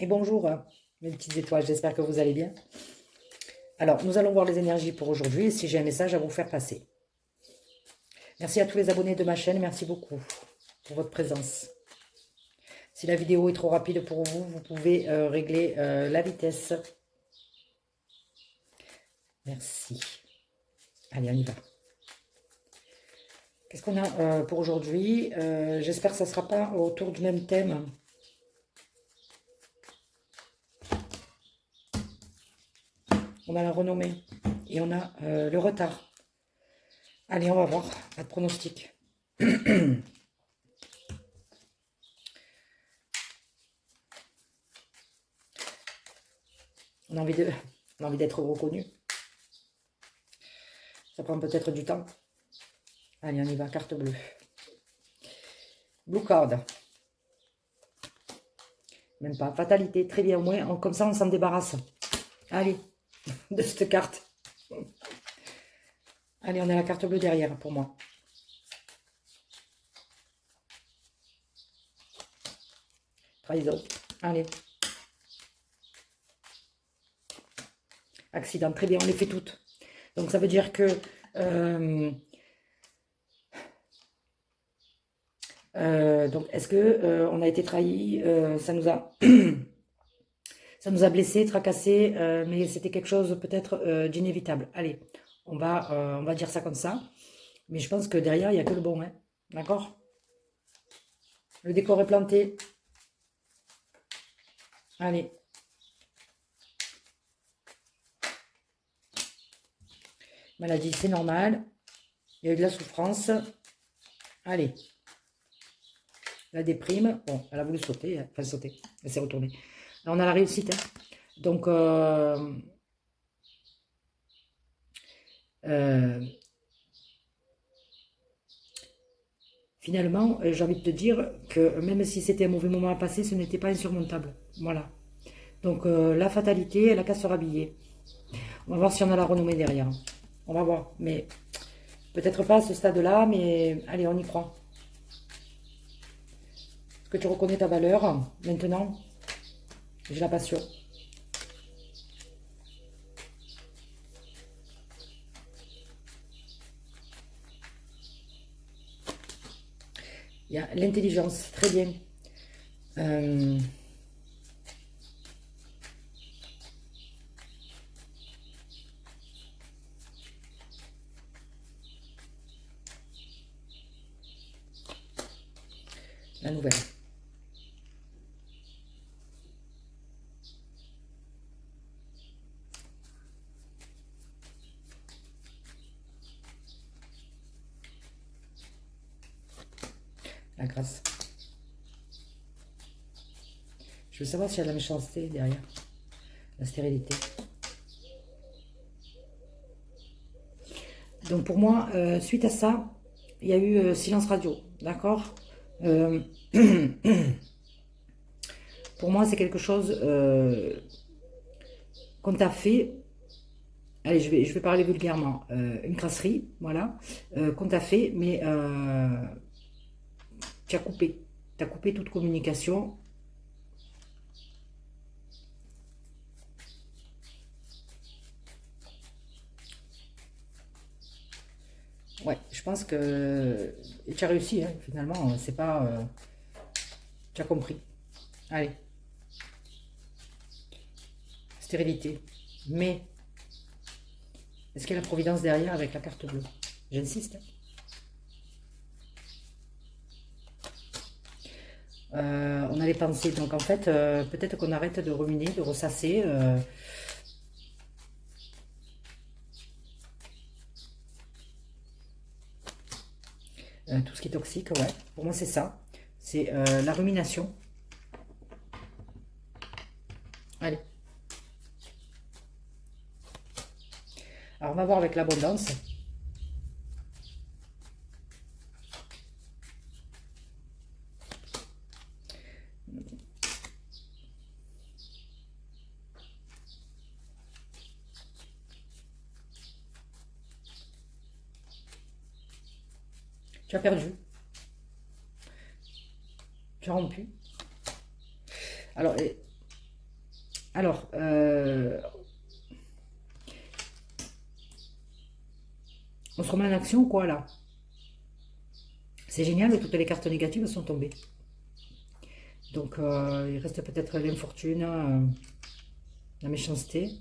Et bonjour, mes petites étoiles, j'espère que vous allez bien. Alors, nous allons voir les énergies pour aujourd'hui et si j'ai un message à vous faire passer. Merci à tous les abonnés de ma chaîne, merci beaucoup pour votre présence. Si la vidéo est trop rapide pour vous, vous pouvez régler la vitesse. Merci. Allez, on y va. Qu'est-ce qu'on a pour aujourd'hui? J'espère que ça ne sera pas autour du même thème. On a la renommée et on a le retard. Allez, on va voir. Pas de pronostic. On a envie d'être reconnu. Ça prend peut-être du temps. Allez, on y va. Carte bleue. Blue card. Même pas. Fatalité. Très bien. Au moins, comme ça, on s'en débarrasse. Allez, de cette carte. Allez, on a la carte bleue derrière pour moi. Trahison. Allez. Accident. Très bien, on les fait toutes. Donc, ça veut dire que... donc, est-ce que on a été trahi? Ça nous a... ça nous a blessés, tracassés, mais c'était quelque chose peut-être d'inévitable. Allez, on va dire ça comme ça. Mais je pense que derrière, il n'y a que le bon. Hein. D'accord? Le décor est planté. Allez. Maladie, c'est normal. Il y a eu de la souffrance. Allez. La déprime. Bon, elle a voulu sauter. Enfin, sauter. Elle s'est retournée. Là, on a la réussite. Hein. Donc, finalement, j'ai envie de te dire que même si c'était un mauvais moment à passer, ce n'était pas insurmontable. Voilà. Donc, la fatalité, elle a qu'à se rhabiller. On va voir si on a la renommée derrière. On va voir. Mais peut-être pas à ce stade-là, mais allez, on y croit. Est-ce que tu reconnais ta valeur maintenant? J'ai la passion. Il y a l'intelligence, très bien. La nouvelle. La grâce. Je veux savoir s'il y a de la méchanceté derrière. La stérilité. Donc pour moi, suite à ça, il y a eu silence radio. D'accord. Pour moi, c'est quelque chose qu'on t'a fait. Allez, je vais parler vulgairement. Une crasserie, voilà, qu'on t'a fait, mais tu as coupé. Tu as coupé toute communication. Ouais, je pense que et tu as réussi, hein, finalement, c'est pas... tu as compris. Allez, stérilité. Mais, est-ce qu'il y a la providence derrière avec la carte bleue? J'insiste. On a les pensées, donc en fait, peut-être qu'on arrête de ruminer, de ressasser. Tout ce qui est toxique, ouais. Pour moi, c'est ça. C'est la rumination. Allez. Alors, on va voir avec l'abondance. Tu as perdu. Tu as rompu. Alors, Alors, on se remet en action ou quoi là? C'est génial, toutes les cartes négatives sont tombées. Donc, il reste peut-être l'infortune, la méchanceté.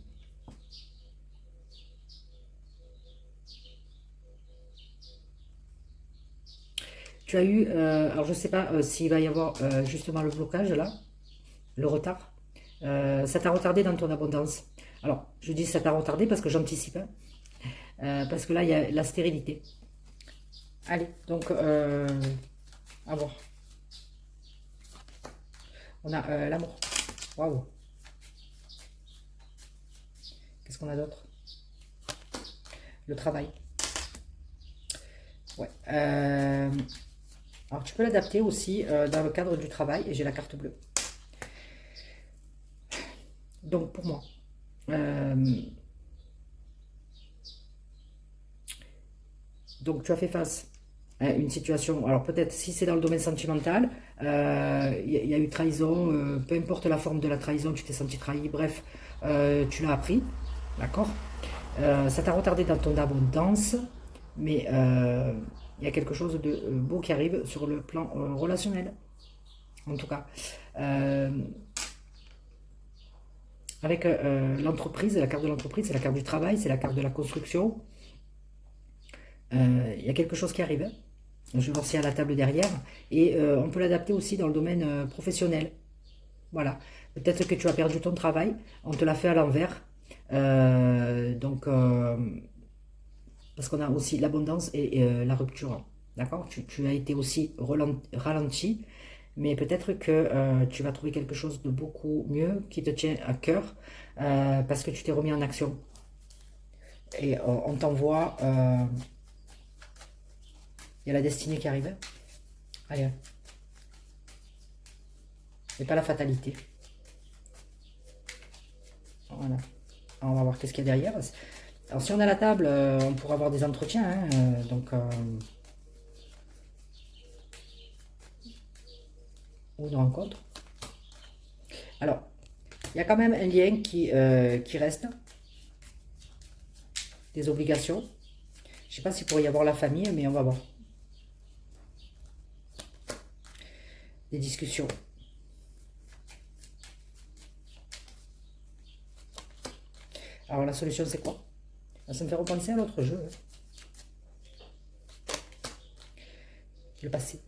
Tu as eu, alors je ne sais pas s'il va y avoir justement le blocage là, le retard. Ça t'a retardé dans ton abondance. Alors, je dis ça t'a retardé parce que j'anticipe, hein, parce que là, il y a la stérilité. Allez, donc, à voir. On a l'amour. Waouh. Qu'est-ce qu'on a d'autre? Le travail. Ouais. Alors, tu peux l'adapter aussi dans le cadre du travail. Et j'ai la carte bleue. Donc, pour moi, donc tu as fait face à une situation. Alors, peut-être si c'est dans le domaine sentimental, y a eu trahison. Peu importe la forme de la trahison, tu t'es senti trahi. Bref, tu l'as appris. D'accord. Ça t'a retardé dans ton abondance. Mais il y a quelque chose de beau qui arrive sur le plan relationnel. En tout cas. Avec l'entreprise, la carte de l'entreprise, c'est la carte du travail, c'est la carte de la construction. Il y a quelque chose qui arrive. Je vais voir s'il y a la table derrière. Et on peut l'adapter aussi dans le domaine professionnel. Voilà. Peut-être que tu as perdu ton travail, on te l'a fait à l'envers. Donc, parce qu'on a aussi l'abondance et la rupture. D'accord. Tu as été aussi ralenti. Mais peut-être que tu vas trouver quelque chose de beaucoup mieux qui te tient à cœur parce que tu t'es remis en action. Et on t'envoie. Il y a la destinée qui arrive. Allez. Et pas la fatalité. Voilà. Alors, on va voir qu'est-ce qu'il y a derrière. Alors si on a la table, on pourra avoir des entretiens. Hein, donc, ou une rencontre. Alors, il y a quand même un lien qui reste. Des obligations. Je ne sais pas s'il pourrait y avoir la famille, mais on va voir. Des discussions. Alors la solution c'est quoi? Ça me fait repenser à l'autre jeu. Le passé.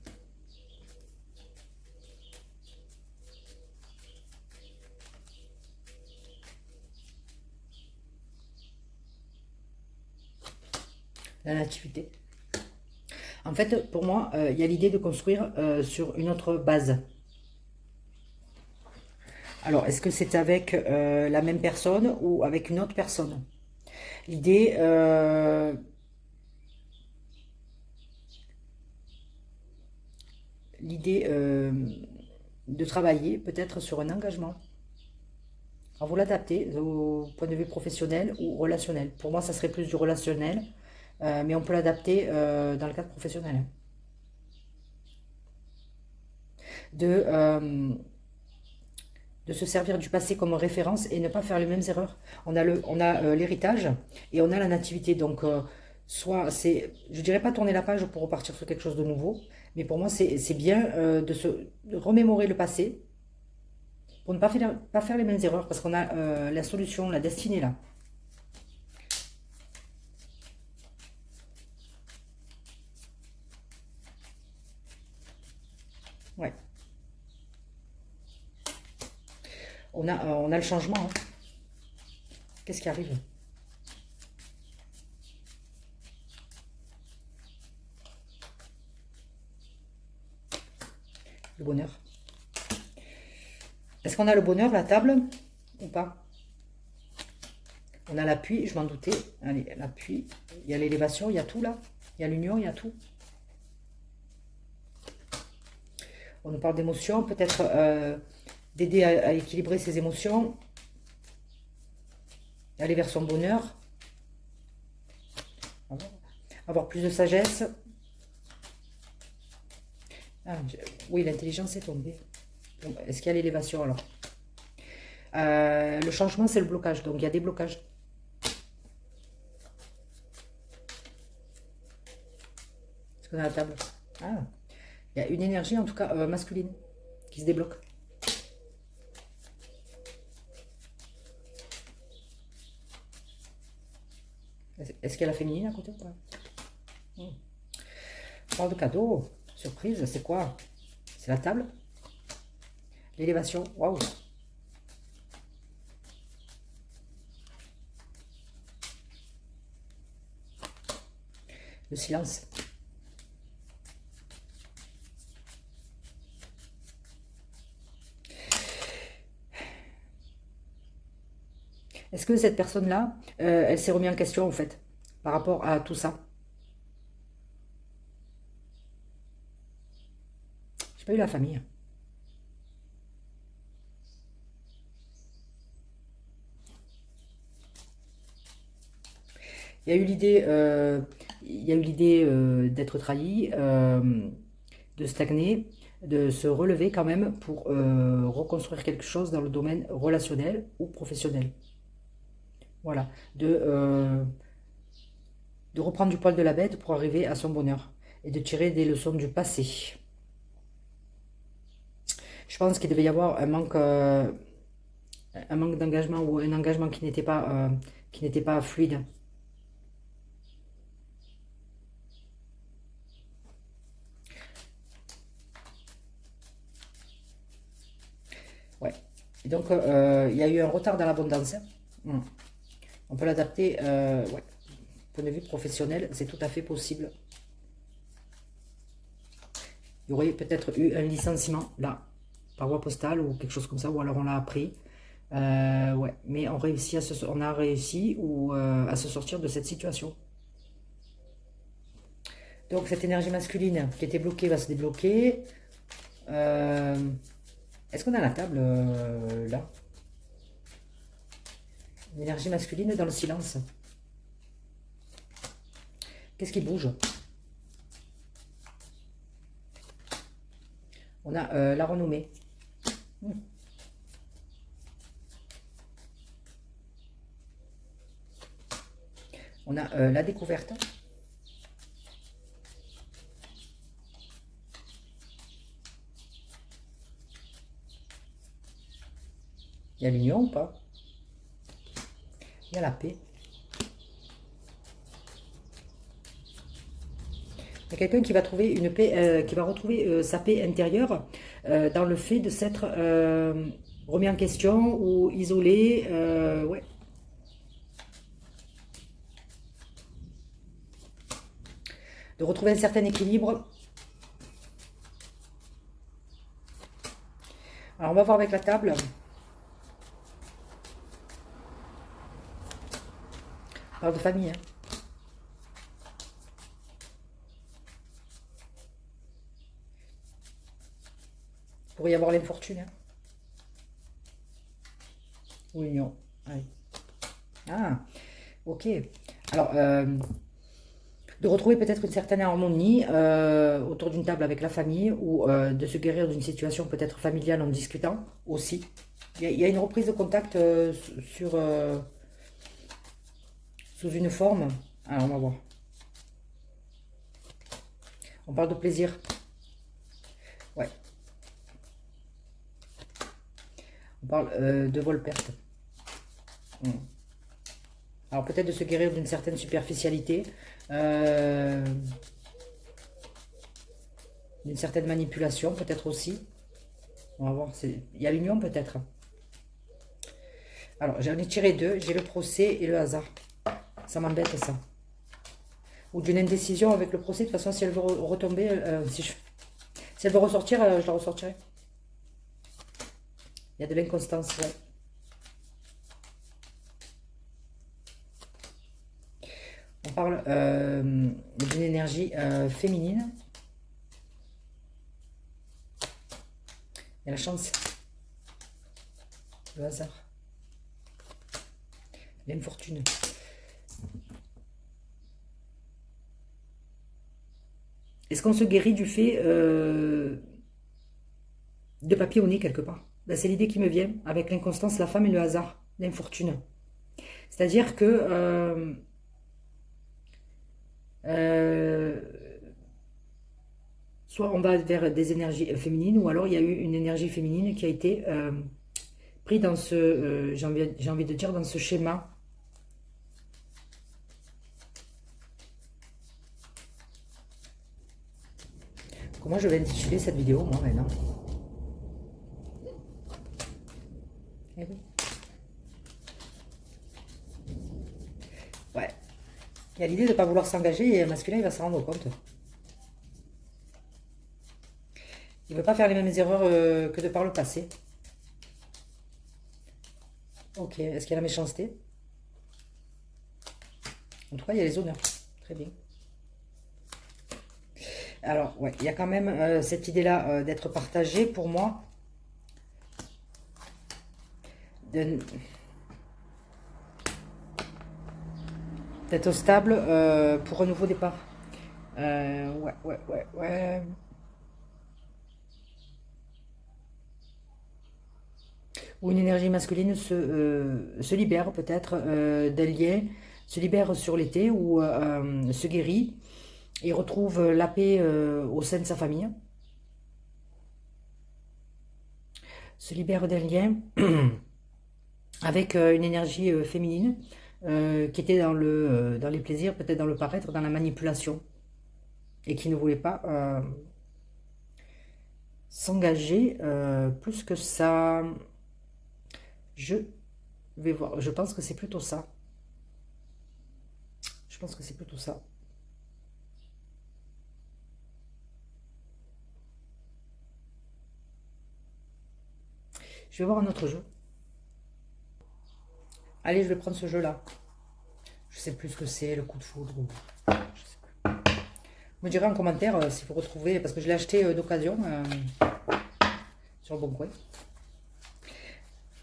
La nativité. En fait, pour moi, il y a l'idée de construire sur une autre base. Alors, est-ce que c'est avec la même personne ou avec une autre personne? L'idée, l'idée de travailler peut-être sur un engagement. Alors, vous l'adaptez au point de vue professionnel ou relationnel. Pour moi, ça serait plus du relationnel, mais on peut l'adapter dans le cadre professionnel. De se servir du passé comme référence et ne pas faire les mêmes erreurs. On a l'héritage et on a la nativité. Donc, soit c'est, je dirais pas tourner la page pour repartir sur quelque chose de nouveau, mais pour moi, c'est bien de remémorer le passé pour ne pas faire les mêmes erreurs parce qu'on a la solution, la destinée là. Ouais. On a le changement. Hein. Qu'est-ce qui arrive? Le bonheur. Est-ce qu'on a le bonheur, la table, ou pas? On a l'appui, je m'en doutais. Allez, l'appui. Il y a l'élévation, il y a tout là. Il y a l'union, il y a tout. On nous parle d'émotions, peut-être d'aider à équilibrer ses émotions. Aller vers son bonheur. Avoir plus de sagesse. Ah, oui, l'intelligence est tombée. Est-ce qu'il y a l'élévation alors? Le changement, c'est le blocage. Donc, il y a des blocages. Est-ce qu'on a la table? Ah, il y a une énergie, en tout cas, masculine, qui se débloque. Est-ce qu'il y a la féminine à côté ou pas? On parle de cadeau. Surprise, c'est quoi? C'est la table? L'élévation. Waouh! Le silence. Est-ce que cette personne-là, elle s'est remise en question, en fait, par rapport à tout ça? J'ai pas eu la famille. Il y a eu l'idée d'être trahi, de stagner, de se relever quand même pour reconstruire quelque chose dans le domaine relationnel ou professionnel. Voilà, de reprendre du poil de la bête pour arriver à son bonheur et de tirer des leçons du passé. Je pense qu'il devait y avoir un manque d'engagement ou un engagement qui n'était pas fluide. Ouais. Et donc, il y a eu un retard dans l'abondance. Hmm. On peut l'adapter, ouais. Point de vue professionnel, c'est tout à fait possible. Il y aurait peut-être eu un licenciement là, par voie postale ou quelque chose comme ça, ou alors on l'a appris. Ouais, mais on a réussi à se sortir de cette situation. Donc cette énergie masculine qui était bloquée va se débloquer. Euh, Est-ce qu'on a la table là? L'énergie masculine dans le silence. Qu'est-ce qui bouge? On a la renommée. On a la découverte. Il y a l'union ou pas? Il y a la paix. Il y a quelqu'un qui va trouver une paix, qui va retrouver sa paix intérieure dans le fait de s'être remis en question ou isolé. Ouais. De retrouver un certain équilibre. Alors on va voir avec la table. On parle de famille. Hein. Il pourrait y avoir l'infortune. Hein. Ou l'union. Ouais. Ah, ok. Alors, de retrouver peut-être une certaine harmonie autour d'une table avec la famille ou de se guérir d'une situation peut-être familiale en discutant aussi. Il y a une reprise de contact sous une forme. Alors, on va voir. On parle de plaisir. Ouais. On parle de vol-perte. Alors peut-être de se guérir d'une certaine superficialité, d'une certaine manipulation peut-être aussi. On va voir, il y a l'union peut-être. Alors j'en ai tiré deux, j'ai le procès et le hasard. Ça m'embête ça. Ou d'une indécision avec le procès, de toute façon si elle veut retomber, si elle veut ressortir, je la ressortirai. Il y a de l'inconstance, ouais. On parle d'une énergie féminine. Il y a la chance, le hasard, l'infortune. Est-ce qu'on se guérit du fait de papillonner quelque part? Ben, c'est l'idée qui me vient, avec l'inconstance, la femme et le hasard, l'infortune. C'est-à-dire que euh, soit on va vers des énergies féminines, ou alors il y a eu une énergie féminine qui a été prise dans ce, j'ai envie de dire, dans ce schéma. Comment je vais intituler cette vidéo, moi, maintenant? Eh oui. Ouais. Il y a l'idée de ne pas vouloir s'engager et un masculin, il va s'en rendre compte. Il ne veut pas faire les mêmes erreurs que de par le passé. Ok, est-ce qu'il y a la méchanceté? En tout cas, il y a les honneurs. Très bien. Alors, ouais, il y a quand même cette idée-là d'être partagée pour moi. D'être stable pour un nouveau départ. Ouais. Où une énergie masculine se libère peut-être d'un lien, se libère sur l'été ou se guérit et retrouve la paix au sein de sa famille, se libère d'un lien avec une énergie féminine qui était dans les plaisirs, peut-être dans le paraître, dans la manipulation et qui ne voulait pas s'engager plus que ça. Je vais voir, je pense que c'est plutôt ça. Je pense que c'est plutôt ça. Je vais voir un autre jeu. Allez, je vais prendre ce jeu-là. Je sais plus ce que c'est, le coup de foudre. Je sais plus. Vous me direz en commentaire si vous retrouvez, parce que je l'ai acheté d'occasion sur le Bon Coin.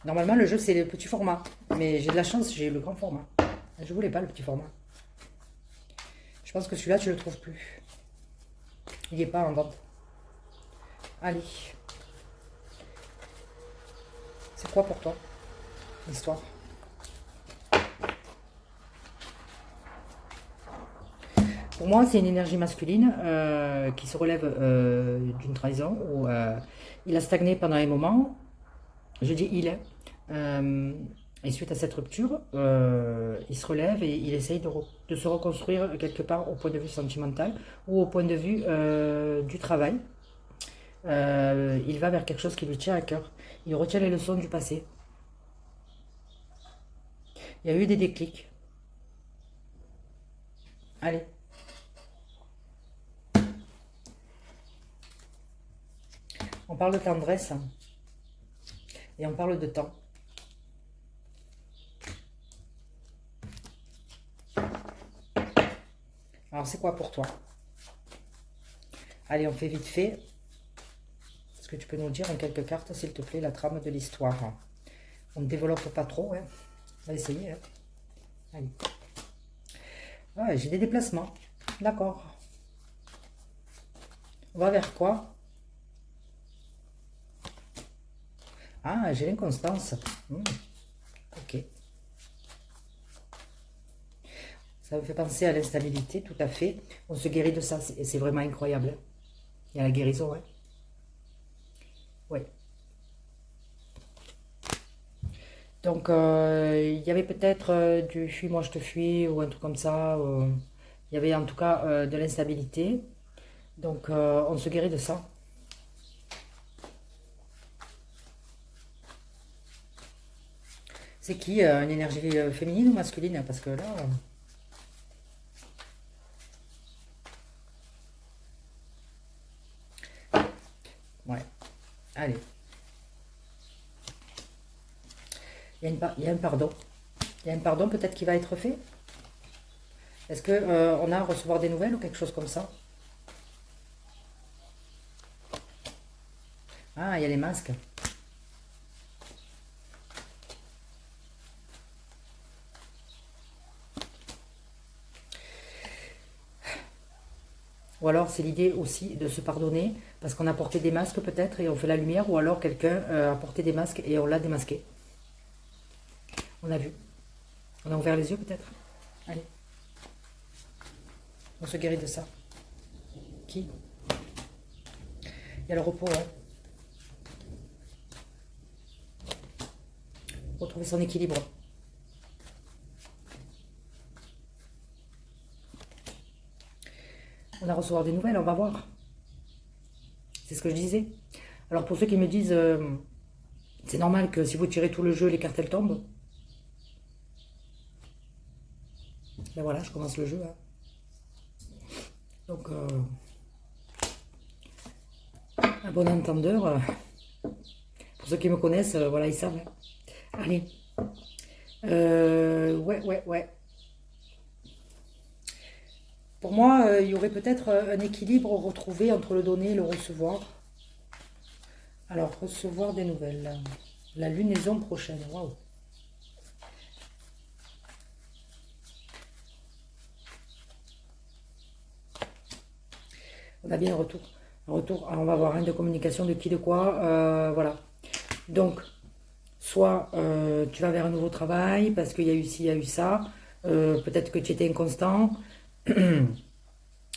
Normalement, le jeu, c'est le petit format. Mais j'ai de la chance, j'ai le grand format. Je voulais pas le petit format. Je pense que celui-là, tu le trouves plus. Il n'est pas en vente. Allez. C'est quoi pour toi, l'histoire? Pour moi, c'est une énergie masculine qui se relève d'une trahison où il a stagné pendant un moment. Je dis il est. Et suite à cette rupture, il se relève et il essaye de se reconstruire quelque part au point de vue sentimental ou au point de vue du travail. Il va vers quelque chose qui lui tient à cœur. Il retient les leçons du passé. Il y a eu des déclics. Allez. On parle de tendresse et on parle de temps. Alors, c'est quoi pour toi? Allez, on fait vite fait. Est-ce que tu peux nous dire en quelques cartes, s'il te plaît, la trame de l'histoire? On ne développe pas trop, hein. On va essayer. Hein. Allez. Ah, j'ai des déplacements. D'accord. On va vers quoi? Ah, j'ai l'inconstance. Ok. Ça me fait penser à l'instabilité, tout à fait. On se guérit de ça, c'est vraiment incroyable. Hein. Il y a la guérison, hein. Ouais. Donc, il y avait peut-être du fuis-moi, je te fuis, ou un truc comme ça. Il y avait en tout cas de l'instabilité. Donc, on se guérit de ça. C'est qui une énergie féminine ou masculine? Parce que là... ouais. Allez. Il y a un pardon. Il y a un pardon peut-être qui va être fait. Est-ce que on a à recevoir des nouvelles ou quelque chose comme ça? Ah, il y a les masques. Ou alors c'est l'idée aussi de se pardonner parce qu'on a porté des masques peut-être et on fait la lumière. Ou alors quelqu'un a porté des masques et on l'a démasqué. On a vu. On a ouvert les yeux peut-être. Allez. On se guérit de ça. Qui? Il y a le repos, hein. Retrouver son équilibre. On va recevoir des nouvelles, on va voir. C'est ce que je disais. Alors pour ceux qui me disent, c'est normal que si vous tirez tout le jeu, les cartes elles tombent. Ben voilà, je commence le jeu. Hein. Donc, un bon entendeur, pour ceux qui me connaissent, voilà, ils savent. Hein. Allez. Ouais. Pour moi, il y aurait peut-être un équilibre retrouvé entre le donner et le recevoir. Alors, recevoir des nouvelles. La lunaison prochaine, waouh. On a bien un retour. Un retour, alors on va voir, hein, de communication, de qui, de quoi. Voilà. Donc, soit tu vas vers un nouveau travail parce qu'il y a eu ci, il y a eu ça. Peut-être que tu étais inconstant.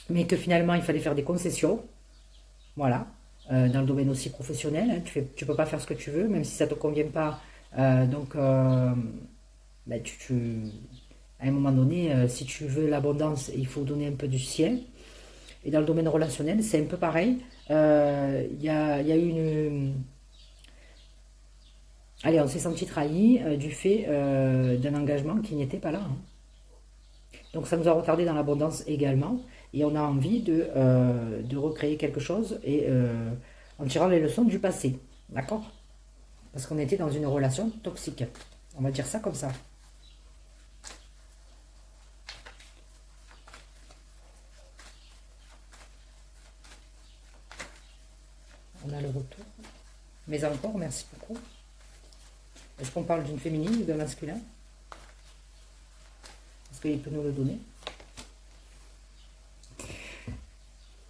Mais que finalement, il fallait faire des concessions. Voilà. Dans le domaine aussi professionnel. Hein, tu peux pas faire ce que tu veux, même si ça te convient pas. Donc, ben, à un moment donné, si tu veux l'abondance, il faut donner un peu du sien. Et dans le domaine relationnel, c'est un peu pareil. Il y a eu une... Allez, on s'est senti trahi du fait d'un engagement qui n'était pas là. Hein. Donc ça nous a retardé dans l'abondance également. Et on a envie de recréer quelque chose et en tirant les leçons du passé. D'accord? Parce qu'on était dans une relation toxique. On va dire ça comme ça. On a le retour. Mais encore, merci beaucoup. Est-ce qu'on parle d'une féminine ou d'un masculin? Est-ce qu'il peut nous le donner?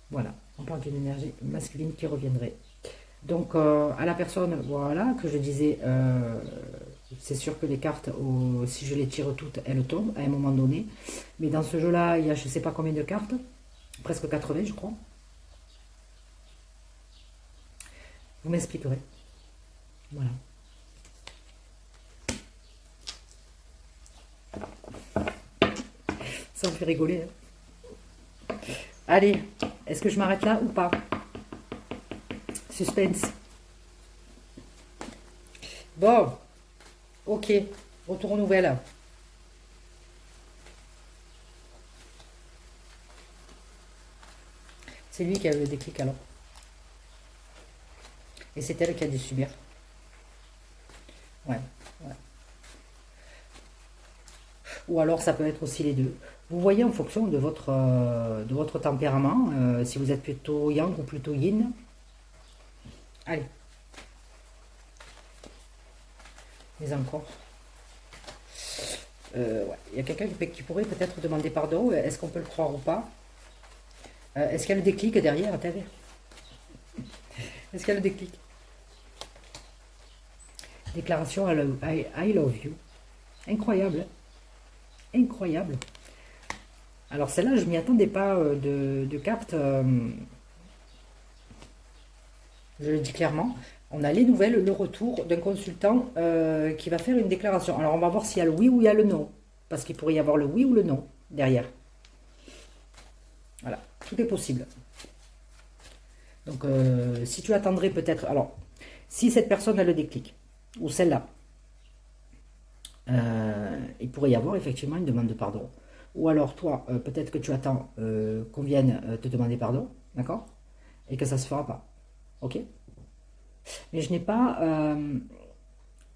Voilà, on parle d'une énergie masculine qui reviendrait. Donc, à la personne, voilà, que je disais, c'est sûr que les cartes, si je les tire toutes, elles tombent à un moment donné. Mais dans ce jeu-là, il y a je ne sais pas combien de cartes, presque 80, je crois. Vous m'expliquerez. Voilà. Ça me fait rigoler. Hein. Allez, est-ce que je m'arrête là ou pas? Suspense. Bon, ok, retour aux nouvelles. C'est lui qui a eu le déclic alors. Et c'est elle qui a dû subir. Ouais. Ou alors ça peut être aussi les deux. Vous voyez en fonction de votre tempérament, si vous êtes plutôt yang ou plutôt yin. Allez. Mais encore. Ouais. Il y a quelqu'un qui pourrait peut-être demander pardon. Est-ce qu'on peut le croire ou pas? Est-ce qu'il y a le déclic derrière? Est-ce qu'il y a le déclic? Déclaration I love you. Incroyable. Incroyable. Alors celle-là, je m'y attendais pas de cartes. Je le dis clairement. On a les nouvelles, le retour d'un consultant qui va faire une déclaration. Alors on va voir s'il y a le oui ou il y a le non. Parce qu'il pourrait y avoir le oui ou le non derrière. Voilà, tout est possible. Donc si tu attendrais peut-être... Alors, si cette personne a le déclic, ou celle-là, il pourrait y avoir effectivement une demande de pardon. Ou alors toi, peut-être que tu attends qu'on vienne te demander pardon, d'accord? Et que ça ne se fera pas. Ok? Mais je n'ai pas...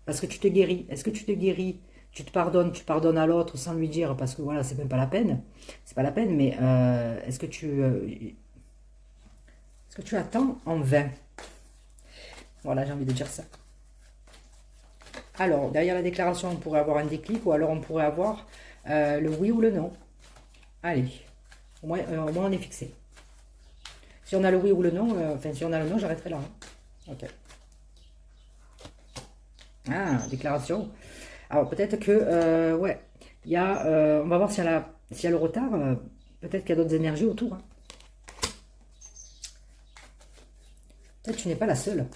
parce que tu te guéris. Est-ce que tu te guéris? Tu pardonnes à l'autre sans lui dire, parce que voilà, c'est même pas la peine. C'est pas la peine, mais est-ce que tu attends en vain? Voilà, j'ai envie de dire ça. Alors, derrière la déclaration, on pourrait avoir un déclic, ou alors on pourrait avoir le oui ou le non. Allez, au moins on est fixé. Si on a le oui ou le non, enfin si on a le non, j'arrêterai là. Hein. Ok. Ah, déclaration. Alors peut-être que, ouais, il y a, on va voir s'il y a, s'il y a le retard. Peut-être qu'il y a d'autres énergies autour. Hein. Peut-être que tu n'es pas la seule.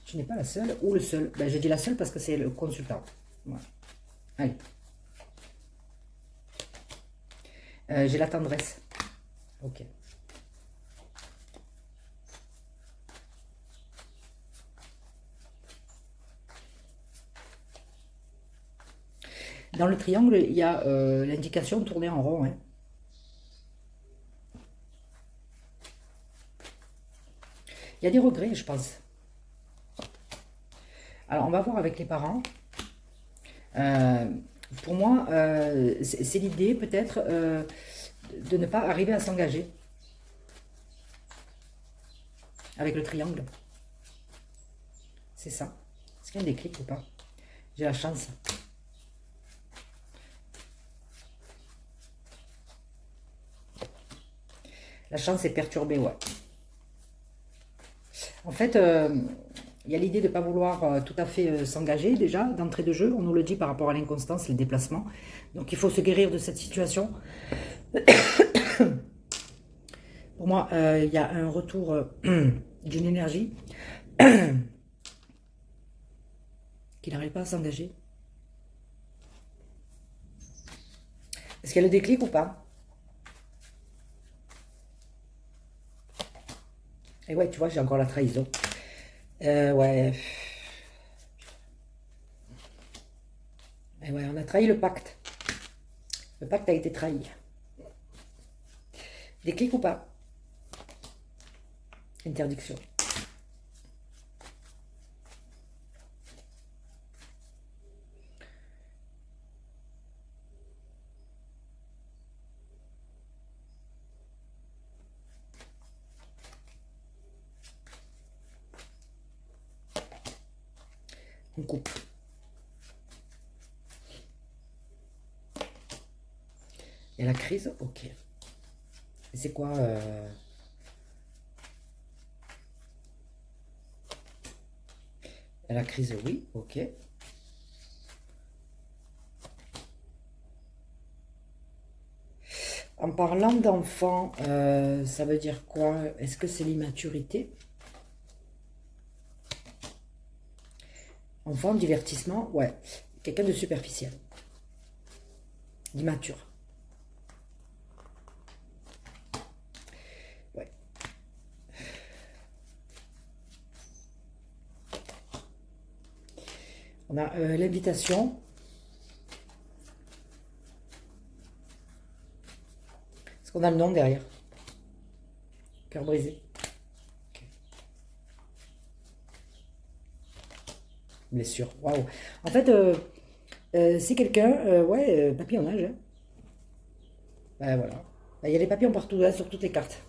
Tu n'es pas la seule ou le seul. Ben, j'ai dit la seule parce que c'est le consultant. Voilà. Allez. J'ai la tendresse. Ok. Dans le triangle, il y a l'indication tourner en rond. Hein. Il y a des regrets, je pense. Alors, on va voir avec les parents. Pour moi, c'est l'idée peut-être de ne pas arriver à s'engager avec le triangle. C'est ça. Est-ce qu'il y a un déclic ou pas? J'ai la chance. La chance est perturbée, ouais. En fait, il y a l'idée de ne pas vouloir tout à fait s'engager déjà d'entrée de jeu. On nous le dit par rapport à l'inconstance, les déplacements. Donc il faut se guérir de cette situation. Pour moi, il y a un retour d'une énergie qui n'arrive pas à s'engager. Est-ce qu'il y a le déclic ou pas? Et ouais, tu vois, j'ai encore la trahison. Ouais. Et ouais, on a trahi le pacte. Le pacte a été trahi. Déclic ou pas? Interdiction. On coupe. Et la crise, ok. Et c'est quoi la crise, oui, ok. En parlant d'enfant, ça veut dire quoi? Est-ce que c'est l'immaturité? Enfant, divertissement, ouais. Quelqu'un de superficiel. D'immature. Ouais. On a l'invitation. Est-ce qu'on a le nom derrière? Cœur brisé. Okay. Blessure. Waouh. En fait, c'est quelqu'un, ouais, papillonnage. Hein. Ben voilà. Ben, il y a des papillons partout, là, sur toutes les cartes.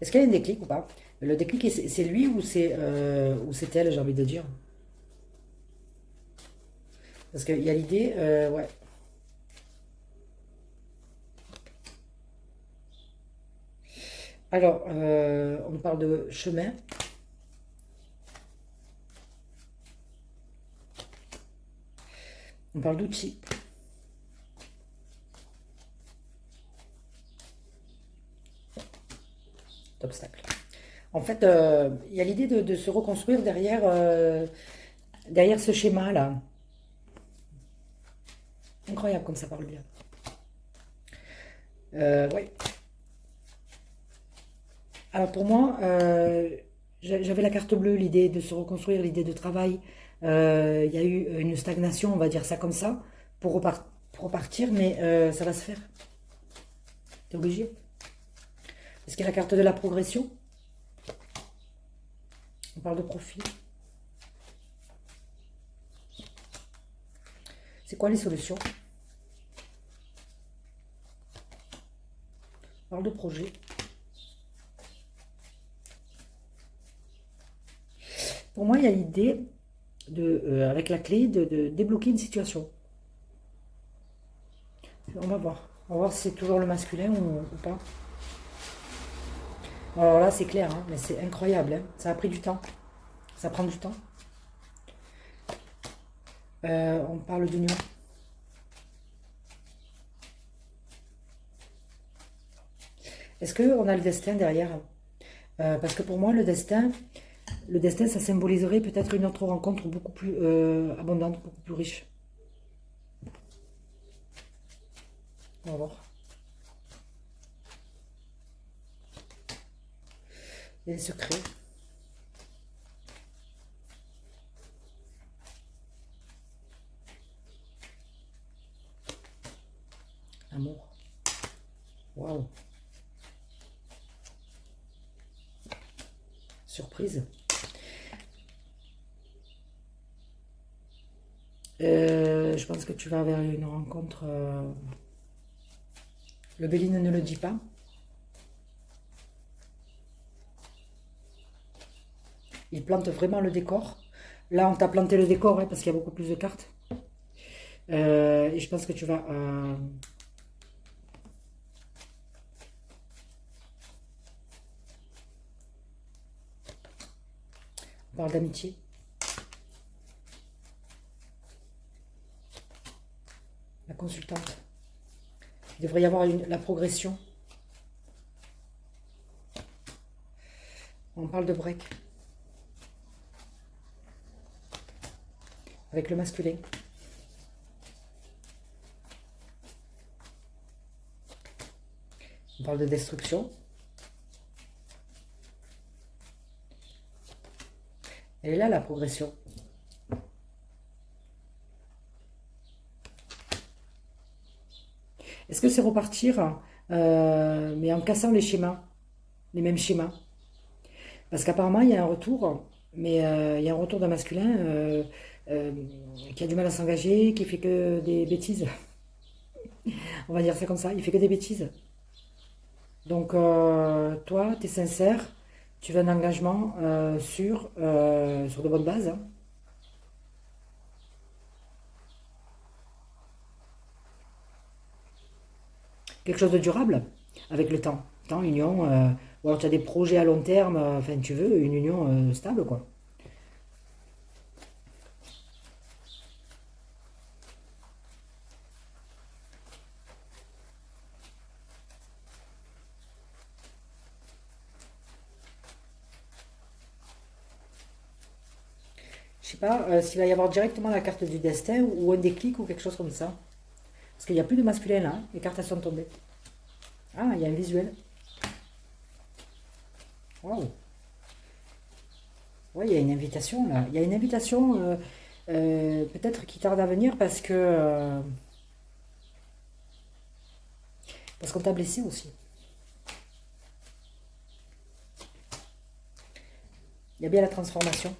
Est-ce qu'il y a un déclic ou pas? Le déclic, c'est lui ou c'est elle, j'ai envie de dire. Parce qu'il y a l'idée, ouais. Alors, on parle de chemin. On parle d'outils. D'obstacles. En fait, il y a l'idée de se reconstruire derrière, derrière ce schéma-là. Incroyable comme ça parle bien. Ouais. Alors pour moi, j'avais la carte bleue, l'idée de se reconstruire, l'idée de travail. Il y a eu une stagnation, on va dire ça comme ça, pour repartir, mais ça va se faire. T'es obligé. Est-ce qu'il y a la carte de la progression? On parle de profit. C'est quoi les solutions? On parle de projet. Pour moi, il y a l'idée, avec la clé, de débloquer une situation. on va voir. On va voir si c'est toujours le masculin ou pas. Alors là, c'est clair, hein, mais c'est incroyable, hein. Ça a pris du temps. Ça prend du temps. On parle d'union. Est-ce qu'on a le destin derrière? Parce que pour moi, le destin, ça symboliserait peut-être une autre rencontre beaucoup plus abondante, beaucoup plus riche. On va voir. Il y a des secrets. Amour. Waouh. Surprise. Je pense que tu vas vers une rencontre. Le Béline ne le dit pas. Il plante vraiment le décor. Là, on t'a planté le décor hein, parce qu'il y a beaucoup plus de cartes. Et je pense que tu vas... On parle d'amitié. La consultante. Il devrait y avoir la progression. On parle de break. Avec le masculin. On parle de destruction. Elle est là, la progression. Est-ce que c'est repartir, mais en cassant les schémas, les mêmes schémas? Parce qu'apparemment, il y a un retour, mais il y a un retour d'un masculin euh, qui a du mal à s'engager, qui fait que des bêtises. On va dire ça comme ça, il fait que des bêtises. Donc, toi, tu es sincère, tu veux un engagement sur de bonnes bases, hein. Quelque chose de durable avec le temps. Temps, union, ou alors tu as des projets à long terme, enfin, tu veux une union stable, quoi. Je sais pas s'il va y avoir directement la carte du destin ou un déclic ou quelque chose comme ça. Parce qu'il n'y a plus de masculin là, hein. Les cartes elles sont tombées. Ah, il y a un visuel. Waouh. Ouais, il y a une invitation là. Il y a une invitation peut-être qui tarde à venir parce qu'on t'a blessé aussi. Il y a bien la transformation.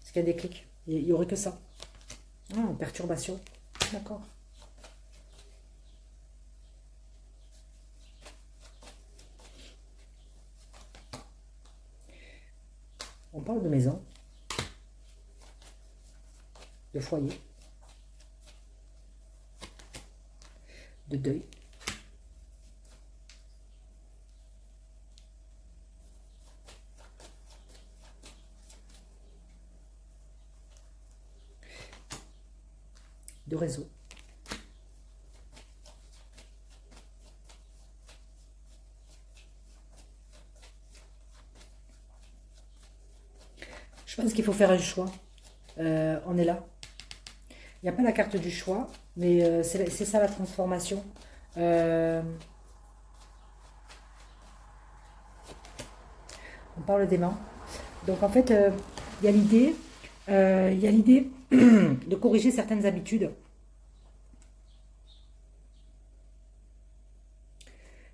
Parce qu'il y a des clics. Il y aurait que ça. Ah, perturbation. D'accord. On parle de maison, de foyer, de deuil. De réseau. Je pense qu'il faut faire un choix. On est là. Il n'y a pas la carte du choix, mais c'est ça la transformation. Euh, on parle d'aimant. Donc en fait, il y a l'idée, il y a l'idée de corriger certaines habitudes.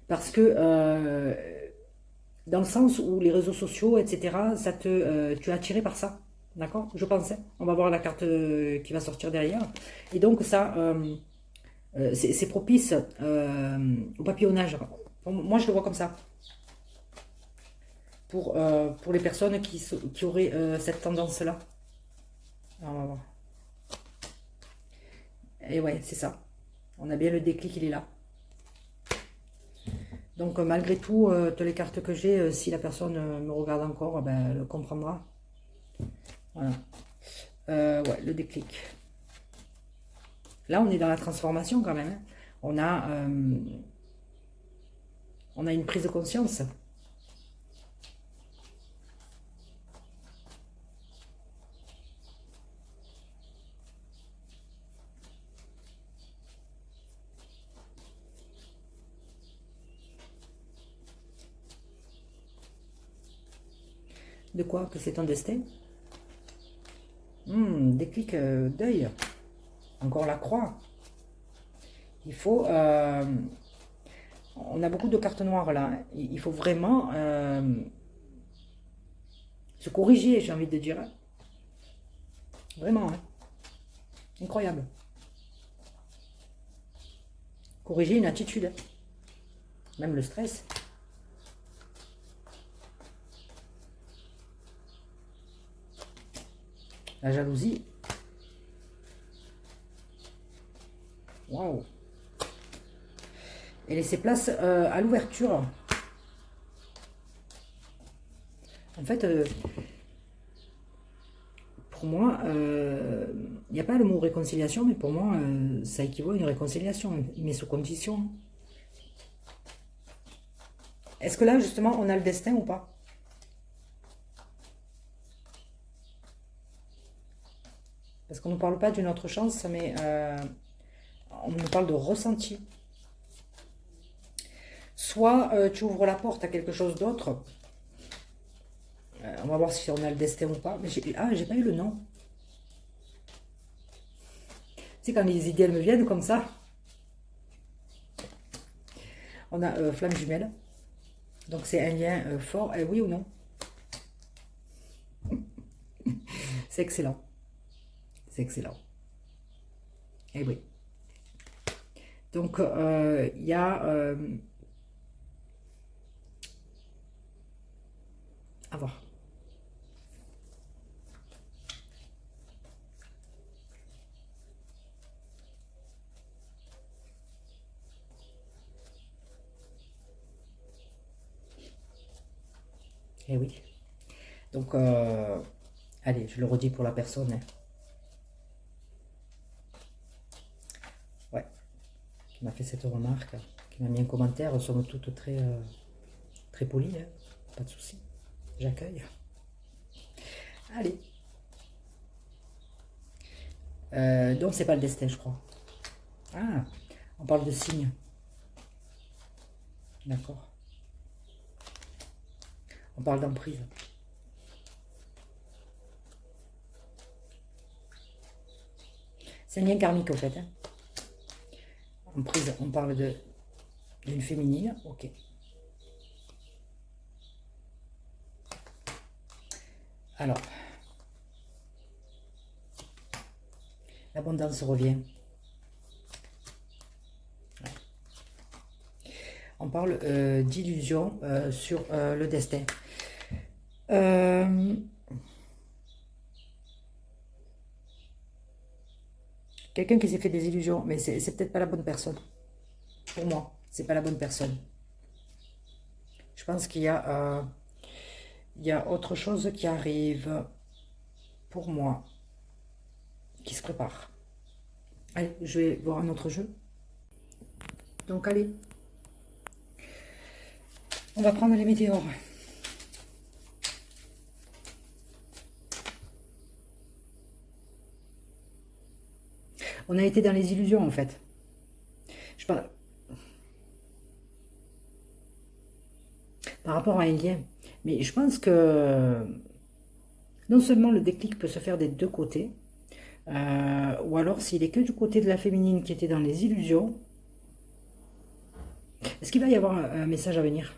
Parce que dans le sens où les réseaux sociaux, etc., tu es attiré par ça. D'accord? Je pensais. On va voir la carte qui va sortir derrière. Et donc ça, c'est propice au papillonnage. Moi, je le vois comme ça. Pour les personnes qui auraient cette tendance-là. Alors, on va voir. Et ouais, c'est ça. On a bien le déclic, il est là. Donc malgré tout, toutes les cartes que j'ai, si la personne me regarde encore, ben, elle comprendra. Voilà. Ouais, le déclic. Là, on est dans la transformation quand même. Hein. On a une prise de conscience. De quoi? Que c'est ton destin? Déclic d'œil. Encore la croix. Il faut... on a beaucoup de cartes noires là. Hein. Il faut vraiment se corriger, j'ai envie de dire. Hein. Vraiment. Hein. Incroyable. Corriger une attitude. Hein. Même le stress. La jalousie. Waouh. Et laisser place à l'ouverture. En fait, pour moi, il n'y a pas le mot réconciliation, mais pour moi, ça équivaut à une réconciliation, mais sous condition. Est-ce que là, justement, on a le destin ou pas? Parce qu'on ne parle pas d'une autre chance, mais on nous parle de ressenti. Soit tu ouvres la porte à quelque chose d'autre. On va voir si on a le destin ou pas. Mais j'ai pas eu le nom. Tu sais, quand les idées elles me viennent comme ça. On a flamme jumelle. Donc c'est un lien fort. Oui ou non? C'est excellent. C'est excellent. Eh oui. Donc il y a... à voir. Eh oui. Donc, allez, je le redis pour la personne. Hein. Ouais, qui m'a fait cette remarque, qui m'a mis un commentaire, somme toute très, très poli, hein. Pas de souci. J'accueille. Allez. Donc, c'est pas le destin, je crois. Ah, on parle de signes. D'accord. On parle d'emprise. C'est un lien karmique, en fait. Hein. Emprise, on parle d'une féminine. Ok. Alors. L'abondance revient. Ouais. On parle d'illusion sur le destin. Quelqu'un qui s'est fait des illusions, mais c'est peut-être pas la bonne personne. Pour moi, c'est pas la bonne personne. Je pense qu'il y a autre chose qui arrive pour moi, qui se prépare. Allez, je vais voir un autre jeu. Donc allez, on va prendre les météores. On a été dans les illusions en fait. Je parle par rapport à un lien. Mais je pense que non seulement le déclic peut se faire des deux côtés, ou alors s'il est que du côté de la féminine qui était dans les illusions, est-ce qu'il va y avoir un message à venir?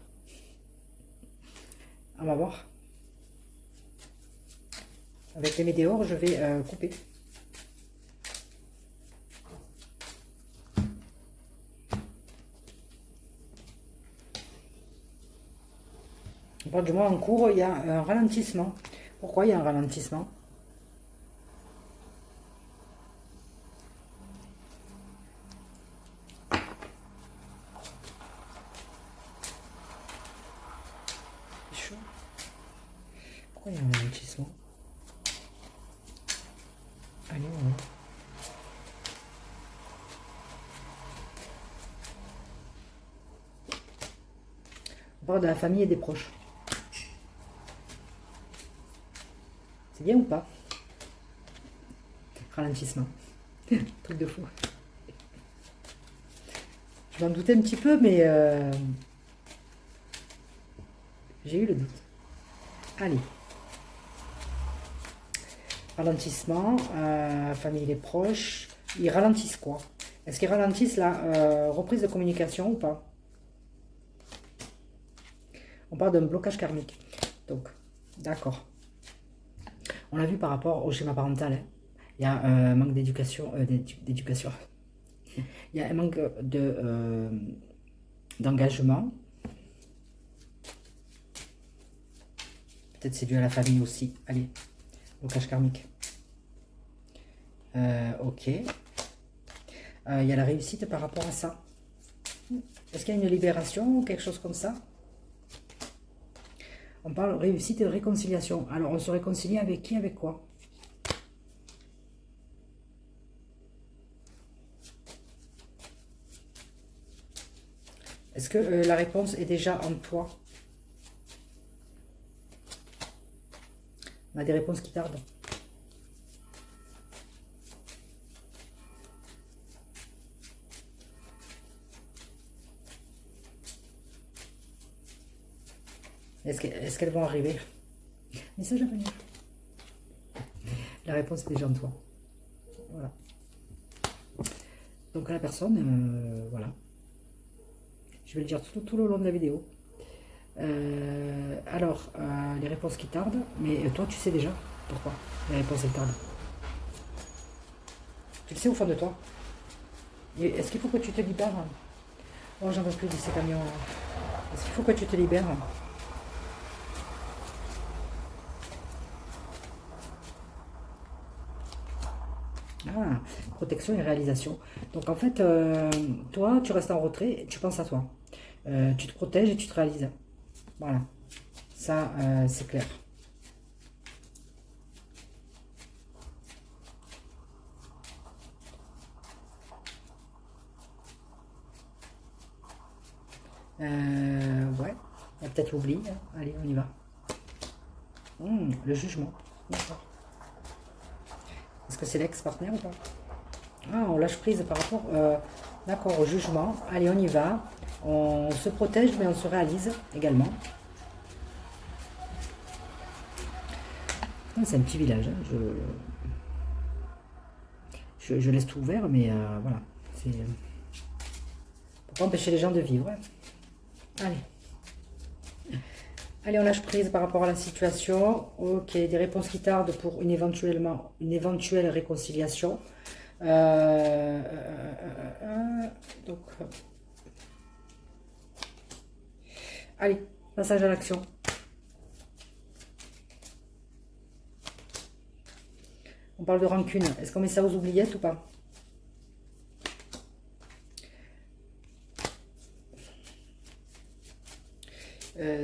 On va voir. Avec les météores, je vais couper. On parle du mois en cours, il y a un ralentissement. Pourquoi il y a un ralentissement? Il y a un ralentissement. Allez, on va. On parle de la famille et des proches. C'est bien ou pas? Ralentissement. Truc de fou. Je m'en doutais un petit peu, mais j'ai eu le doute. Allez. Ralentissement, famille et les proches. Ils ralentissent quoi? Est-ce qu'ils ralentissent la reprise de communication ou pas? On parle d'un blocage karmique. Donc, d'accord. On l'a vu par rapport au schéma parental. Hein. Il y a un manque d'éducation. Il y a un manque d'engagement. Peut-être c'est dû à la famille aussi. Allez, blocage karmique. Ok. Il y a la réussite par rapport à ça. Est-ce qu'il y a une libération ou quelque chose comme ça? On parle de réussite et de réconciliation. Alors, on se réconcilie avec qui, avec quoi? Est-ce que la réponse est déjà en toi? On a des réponses qui tardent. Est-ce qu'elles vont arriver? Message à venir. La réponse est déjà en toi. Voilà. Donc la personne, voilà. Je vais le dire tout le long de la vidéo. Alors, les réponses qui tardent, mais toi tu sais déjà pourquoi les réponses elles tardent. Tu le sais au fond de toi. Est-ce qu'il faut que tu te libères? Oh, j'en veux plus de ces camions. Est-ce qu'il faut que tu te libères? Ah, protection et réalisation. Donc en fait, toi, tu restes en retrait, tu penses à toi. Tu te protèges et tu te réalises. Voilà. Ça, c'est clair. Ouais. Il y a peut-être l'oubli. Hein. Allez, on y va. Le jugement. D'accord. Est-ce que c'est l'ex-partenaire ou pas? Ah, on lâche prise par rapport d'accord, au jugement. Allez, on y va. On se protège, mais on se réalise également. C'est un petit village. Hein. Je laisse tout ouvert, mais voilà. C'est pour pas empêcher les gens de vivre. Hein. Allez. Allez, on lâche prise par rapport à la situation. Ok, des réponses qui tardent pour une éventuelle réconciliation. Donc, allez, passage à l'action. On parle de rancune. Est-ce qu'on met ça aux oubliettes ou pas?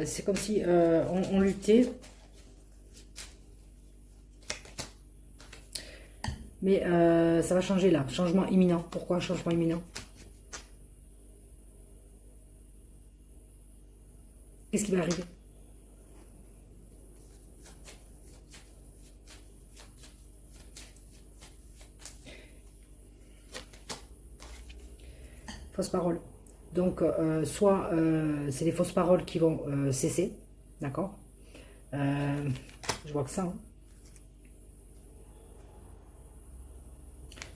C'est comme si on luttait. Mais ça va changer là. Changement imminent. Pourquoi changement imminent? Qu'est-ce qui va arriver? Fausse parole. Donc, soit c'est les fausses paroles qui vont cesser. D'accord? Je vois que ça. Hein.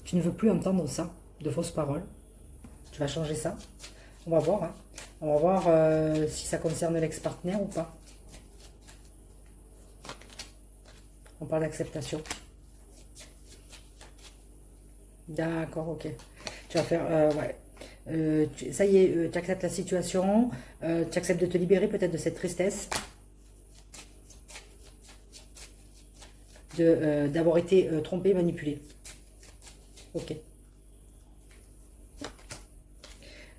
Tu ne veux plus entendre ça, de fausses paroles. Tu vas changer ça. On va voir. Hein. On va voir si ça concerne l'ex-partenaire ou pas. On parle d'acceptation. D'accord, ok. Tu vas faire... ouais. Ça y est, tu acceptes la situation. Tu acceptes de te libérer peut-être de cette tristesse. D'avoir été trompé, manipulé. Ok.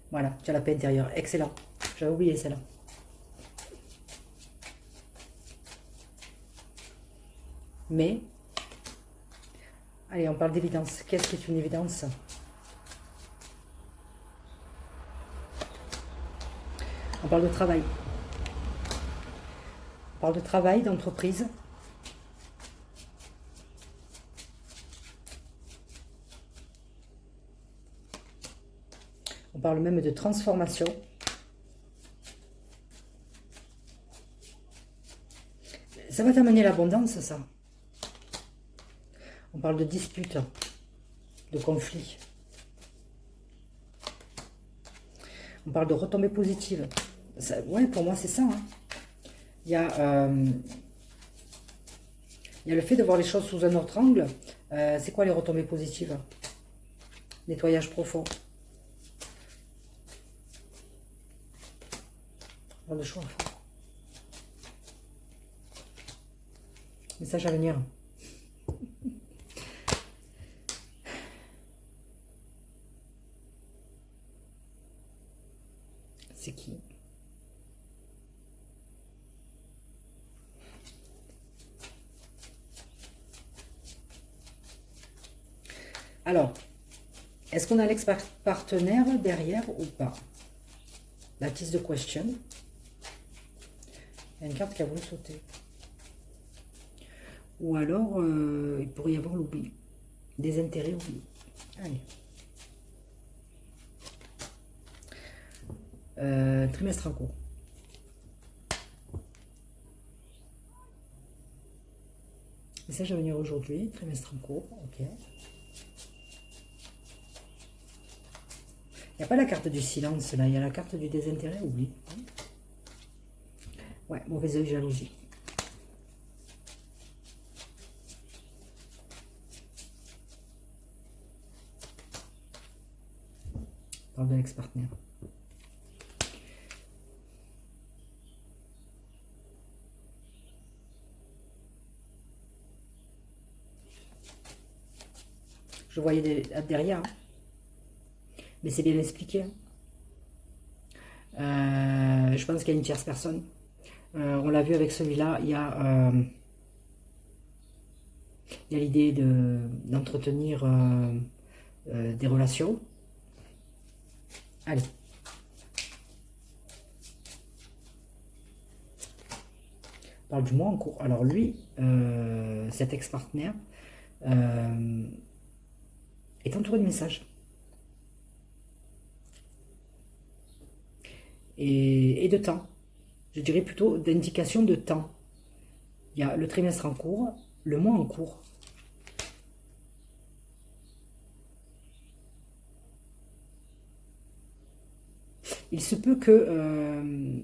Voilà, tu as la paix intérieure. Excellent. J'avais oublié celle-là. Mais, allez, on parle d'évidence. Qu'est-ce qui est une évidence? On parle de travail. On parle de travail, d'entreprise. On parle même de transformation. Ça va t'amener l'abondance, ça. On parle de dispute, de conflit. On parle de retombées positives. Ça, ouais, pour moi, c'est ça. Hein. Il y a le fait de voir les choses sous un autre angle. C'est quoi les retombées positives? Nettoyage profond. On parle de choix. Message à venir. C'est qui? Alors, est-ce qu'on a l'ex-partenaire derrière ou pas? La tisse de question. Il y a une carte qui a voulu sauter. Ou alors, il pourrait y avoir l'oubli. Des intérêts oubliés. Allez. Trimestre en cours. Message à venir aujourd'hui. Trimestre en cours. Ok. Il n'y a pas la carte du silence là. Il y a la carte du désintérêt oubli. Ouais, mauvais œil, jalousie. Parle de l'ex-partenaire. Je voyais derrière. Hein. Mais c'est bien expliqué. Je pense qu'il y a une tierce personne. On l'a vu avec celui-là. Il y a l'idée d'entretenir des relations. Allez. On parle du mois en cours. Alors lui, cet ex-partenaire, est entouré de messages. Et de temps. Je dirais plutôt d'indication de temps. Il y a le trimestre en cours, le mois en cours. Il se peut que...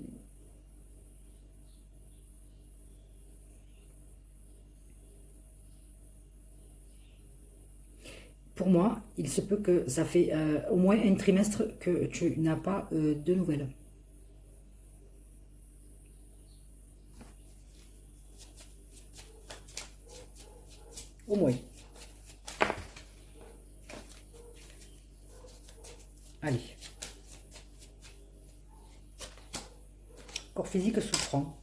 pour moi, il se peut que ça fait au moins un trimestre que tu n'as pas de nouvelles. Au moins. Allez. Corps physique souffrant.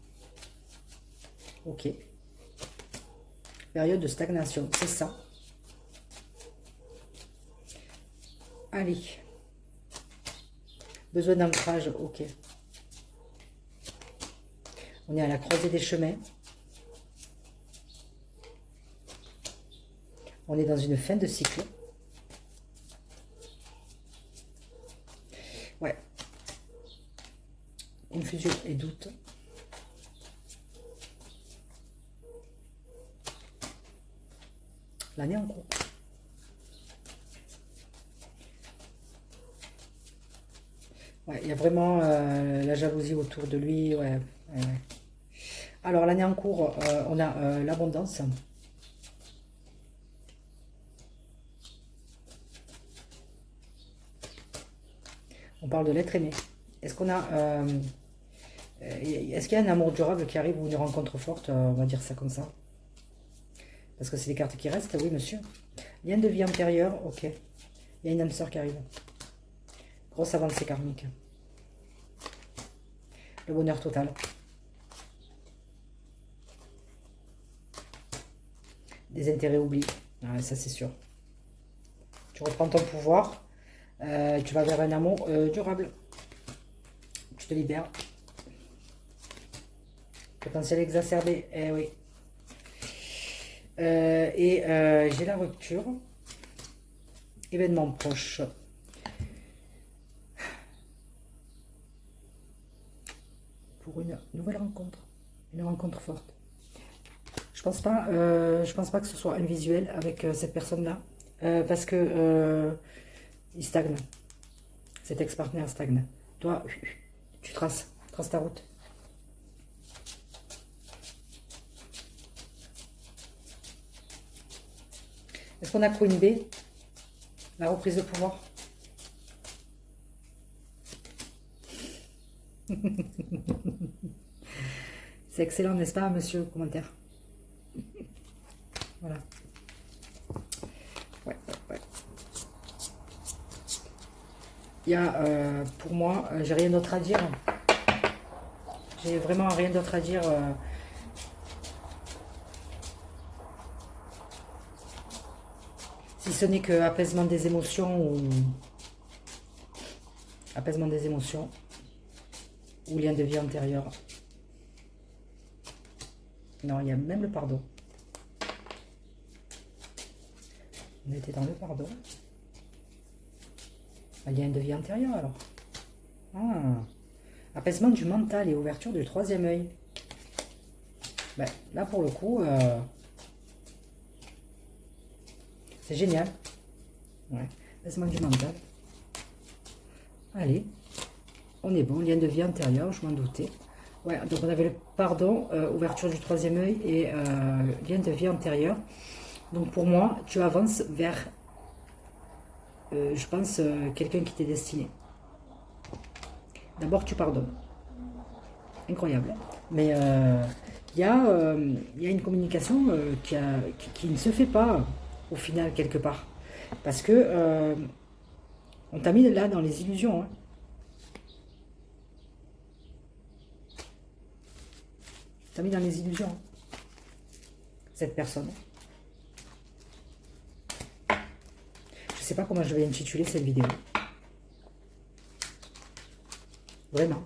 Ok. Période de stagnation, c'est ça. Allez. Besoin d'ancrage, ok. On est à la croisée des chemins. On est dans une fin de cycle. Ouais. Confusion et doute. L'année en cours. Ouais, il y a vraiment la jalousie autour de lui. Ouais, ouais. Alors, l'année en cours, on a l'abondance. On parle de l'être aimé. Est-ce qu'on a... est-ce qu'il y a un amour durable qui arrive ou une rencontre forte? On va dire ça comme ça. Parce que c'est les cartes qui restent. Oui, monsieur. Lien de vie antérieure. Ok. Il y a une âme sœur qui arrive. Grosse avancée karmique. Le bonheur total. des intérêts oubliés. Ouais, ça, c'est sûr. Tu reprends ton pouvoir. Tu vas vers un amour durable. Tu te libères. Potentiel exacerbé. Eh oui. J'ai la rupture. Événement proche. Pour une nouvelle rencontre. Une rencontre forte. Je pense pas que ce soit un visuel avec cette personne-là. Parce que il stagne. Cet ex-partenaire stagne. Toi, tu traces ta route. Est-ce qu'on a Queen B? La reprise de pouvoir. C'est excellent, n'est-ce pas, monsieur commentaire? Voilà. Ouais. Il y a, pour moi, j'ai rien d'autre à dire. J'ai vraiment rien d'autre à dire. Si ce n'est que apaisement des émotions ou lien de vie antérieur. Non, il y a même le pardon. On était dans le pardon. Un lien de vie antérieur alors. Ah. Apaisement du mental et ouverture du troisième œil. Ben, là pour le coup, c'est génial. Ouais. Apaisement du mental. Allez, on est bon. Lien de vie antérieur, je m'en doutais. Ouais, donc on avait le pardon, ouverture du troisième œil et lien de vie antérieur. Donc pour moi, tu avances vers, je pense, quelqu'un qui t'est destiné. D'abord, tu pardonnes. Incroyable. Mais il y a une communication qui ne se fait pas au final quelque part. Parce que on t'a mis là dans les illusions. Hein. T'as mis dans les illusions. Hein. Cette personne. Je sais pas comment je vais intituler cette vidéo. Vraiment.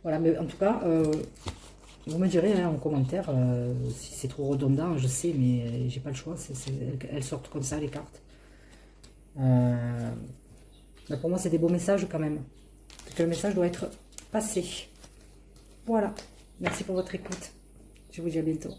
Voilà, mais en tout cas, vous me direz hein, en commentaire si c'est trop redondant, je sais, mais j'ai pas le choix. Elles sortent comme ça, les cartes. Mais pour moi, c'est des beaux messages quand même. Parce que le message doit être passé. Voilà. Merci pour votre écoute. Je vous dis à bientôt.